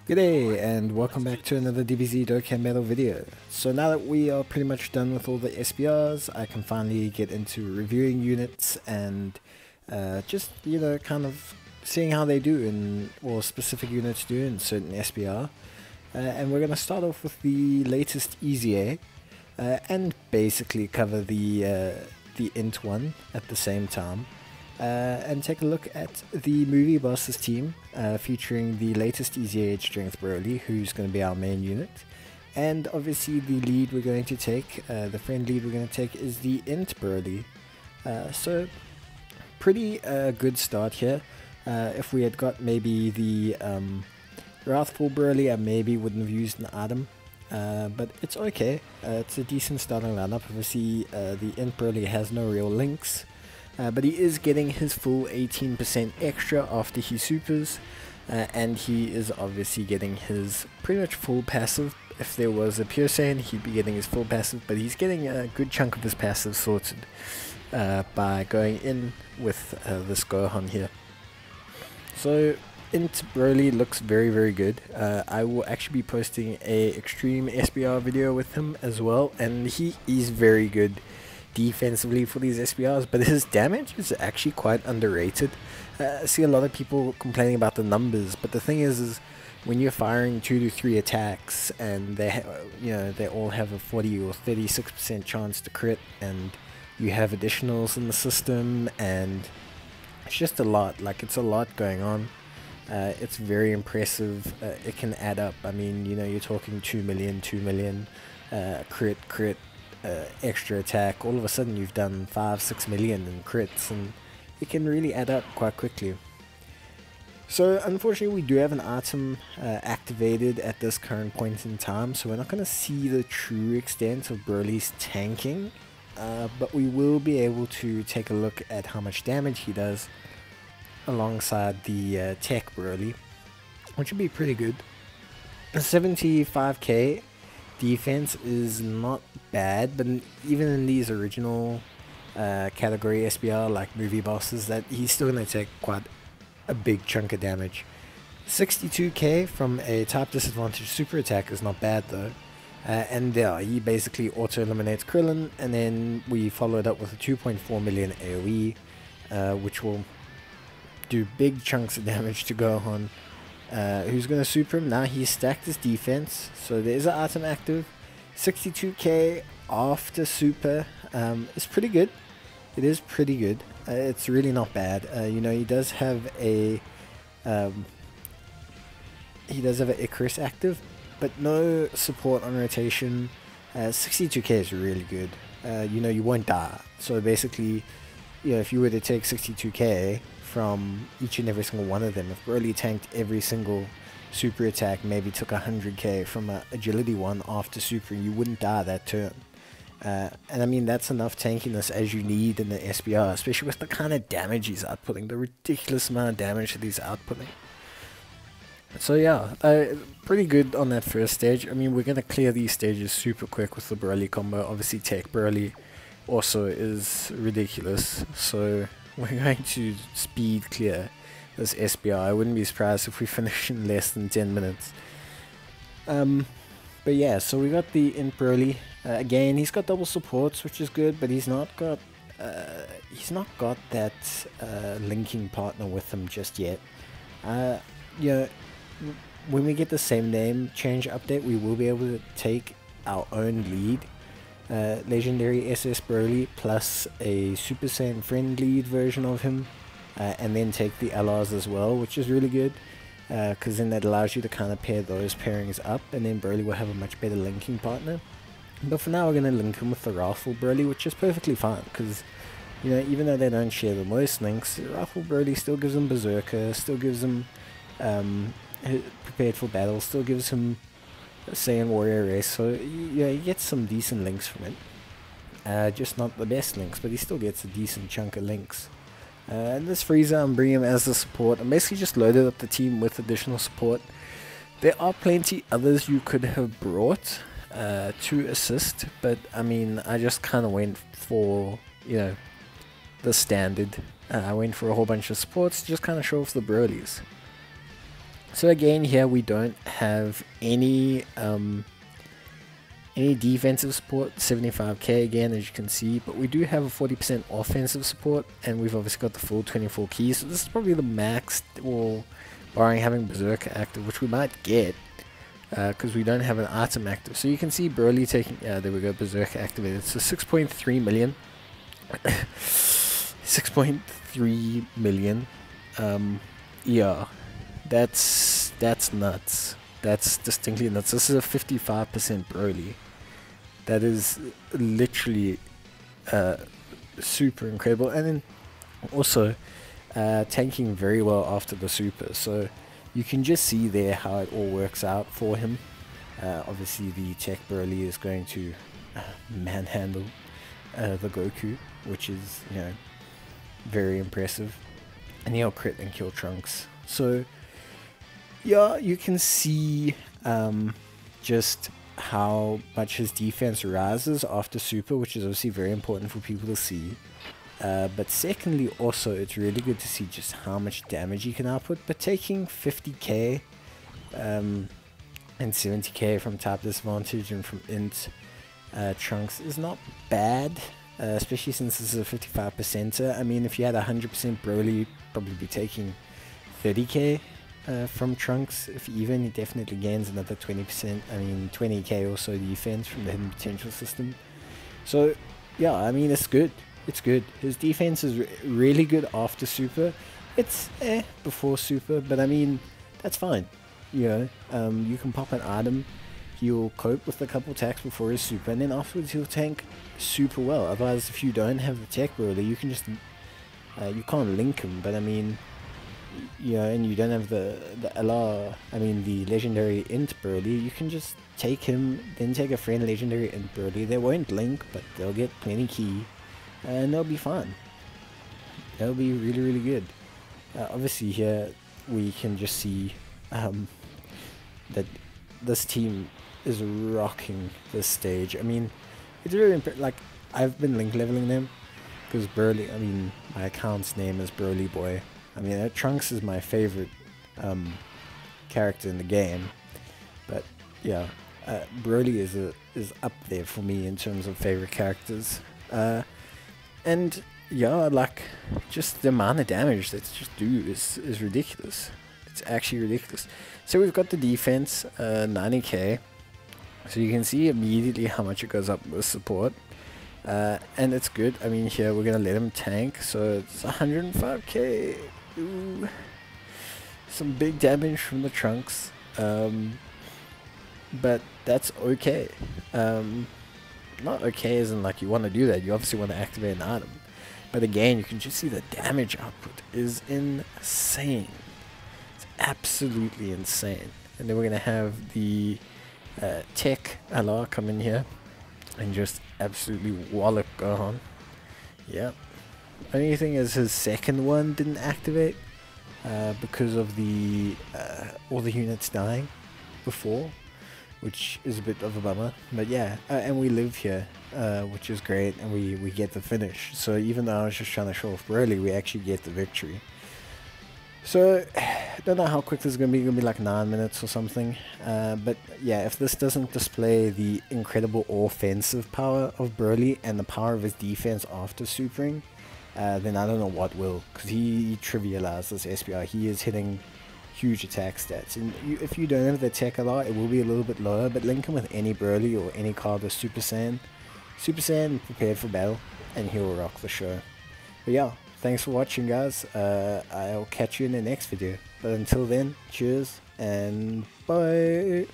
G'day and welcome back to another Dbz Dokkan Metal video. So now that we are pretty much done with all the SBRs, I can finally get into reviewing units and just, kind of seeing how they do in, or specific units do in certain SBR. And we're going to start off with the latest EZA and basically cover the int one at the same time. And take a look at the movie bosses team featuring the latest EZA strength Broly, who's going to be our main unit, and obviously the lead we're going to take, the friend lead we're going to take is the int Broly. So pretty good start here. If we had got maybe the Wrathful Broly, I maybe wouldn't have used an item, but it's okay. It's a decent starting lineup. Obviously the int Broly has no real links. But he is getting his full 18% extra after he supers, and he is obviously getting his pretty much full passive. If there was a pure Saiyan, he'd be getting his full passive, but he's getting a good chunk of his passive sorted by going in with this Gohan here. So int Broly looks very good. I will actually be posting a extreme SBR video with him as well, and he is very good defensively for these SBRs, but his damage is actually quite underrated. I see a lot of people complaining about the numbers, but the thing is when you're firing 2 to 3 attacks and they they all have a 40 or 36% chance to crit, and you have additionals in the system, and it's just a lot. Like, it's a lot going on. It's very impressive. It can add up. I mean, you're talking 2 million crit, extra attack. All of a sudden you've done 5-6 million in crits, and it can really add up quite quickly. So unfortunately we do have an item activated at this current point in time, so we're not going to see the true extent of Broly's tanking, but we will be able to take a look at how much damage he does alongside the tech Broly, which would be pretty good. 75k defense is not bad, but even in these original category SBR like movie bosses, that he's still going to take quite a big chunk of damage. 62k from a type disadvantage super attack is not bad though, and yeah, he basically auto eliminates Krillin, and then we follow it up with a 2.4 million AoE, which will do big chunks of damage to Gohan. Who's going to super him? Now he's stacked his defense, so there's an item active. 62k after super is pretty good. It is pretty good. It's really not bad. He does have a Icarus active, but no support on rotation. 62k is really good. You won't die. So basically, if you were to take 62k from each and every single one of them, if Broly tanked every single super attack, maybe took 100k from an agility one after super, you wouldn't die that turn. And I mean, that's enough tankiness as you need in the SBR, especially with the kind of damage he's outputting, the ridiculous amount of damage that he's outputting. So yeah, pretty good on that first stage. I mean, we're going to clear these stages super quick with the Broly combo. Obviously Tech Broly also is ridiculous, so we're going to speed clear this SBR. I wouldn't be surprised if we finish in less than 10 minutes. But yeah, so we got the int Broly. Again, he's got double supports, which is good, but he's not got that linking partner with him just yet. When we get the same name change update, we will be able to take our own lead. Legendary SS Broly plus a Super Saiyan friend lead version of him, and then take the LRs as well, which is really good, because then that allows you to kind of pair those pairings up, and then Broly will have a much better linking partner. But for now we're going to link him with the Wrathful Broly, which is perfectly fine, because even though they don't share the most links, Wrathful Broly still gives him Berserker, still gives him Prepared for Battle, still gives him Saiyan Warrior Race, so yeah, he gets some decent links from it. Just not the best links, but he still gets a decent chunk of links. And this Frieza, I'm bringing him as a support. I'm basically just loaded up the team with additional support. There are plenty others you could have brought to assist, but I mean, I just kind of went for, the standard. I went for a whole bunch of supports to just kind of show off the Brolys. So again, here we don't have any defensive support, 75k again, as you can see, but we do have a 40% offensive support, and we've obviously got the full 24 keys, so this is probably the max, or barring having Berserker active, which we might get, because we don't have an item active. So you can see Broly taking, there we go, Berserker activated, so 6.3 million, 6.3 million, yeah, that's nuts. That's distinctly nuts. This is a 55% Broly. That is literally super incredible. And then also tanking very well after the super. So you can just see there how it all works out for him. Obviously the tech Broly is going to manhandle the Goku, which is, you know, very impressive. And he'll crit and kill Trunks. So yeah, you can see just how much his defense rises after super, which is obviously very important for people to see. But secondly, also, it's really good to see just how much damage he can output. But taking 50k and 70k from type disadvantage and from int Trunks is not bad, especially since this is a 55%er. I mean, if you had 100% Broly, you'd probably be taking 30k. From Trunks, if even, he definitely gains another 20%, I mean 20k or so defense from the hidden potential system. So yeah, I mean, it's good, it's good. His defense is really good after super. It's before super, but I mean, that's fine, you know. You can pop an item, he'll cope with a couple attacks before his super, and then afterwards he'll tank super well. Otherwise, if you don't have the tech Broly, you can just you can't link him, but I mean, you know, and you don't have the LR, I mean the legendary int Broly, you can just take him, then take a friend legendary int Broly. They won't link, but they'll get plenty key, and they'll be fine. They'll be really, really good. Obviously here we can just see that this team is rocking this stage. I mean, it's really like, I've been link leveling them, because Broly, I mean, my account's name is Broly Boy. I mean, Trunks is my favorite character in the game, but yeah, Broly is up there for me in terms of favorite characters. And yeah, like, just the amount of damage that just do is ridiculous. It's actually ridiculous. So we've got the defense, 90k, so you can see immediately how much it goes up with support. And it's good. I mean, here we're gonna let him tank, so it's 105k. Ooh, some big damage from the Trunks, but that's okay. Not okay as in like you want to do that, you obviously want to activate an item, but again, you can just see the damage output is insane. It's absolutely insane. And then we're gonna have the tech LR come in here and just absolutely wallop Gohan. Yep. Only thing is his second one didn't activate because of the all the units dying before, which is a bit of a bummer. But yeah, and we live here, which is great, and we get the finish. So even though I was just trying to show off Broly, we actually get the victory. So I don't know how quick this is gonna be like 9 minutes or something. But yeah, if this doesn't display the incredible offensive power of Broly and the power of his defense after supering, then I don't know what will, because he trivialized this SPR. He is hitting huge attack stats, and if you don't have the tech LR, it will be a little bit lower, but link him with any Broly or any card with Super Saiyan, prepared for battle, and he'll rock the show. But yeah, thanks for watching, guys. I'll catch you in the next video, but until then, cheers and bye.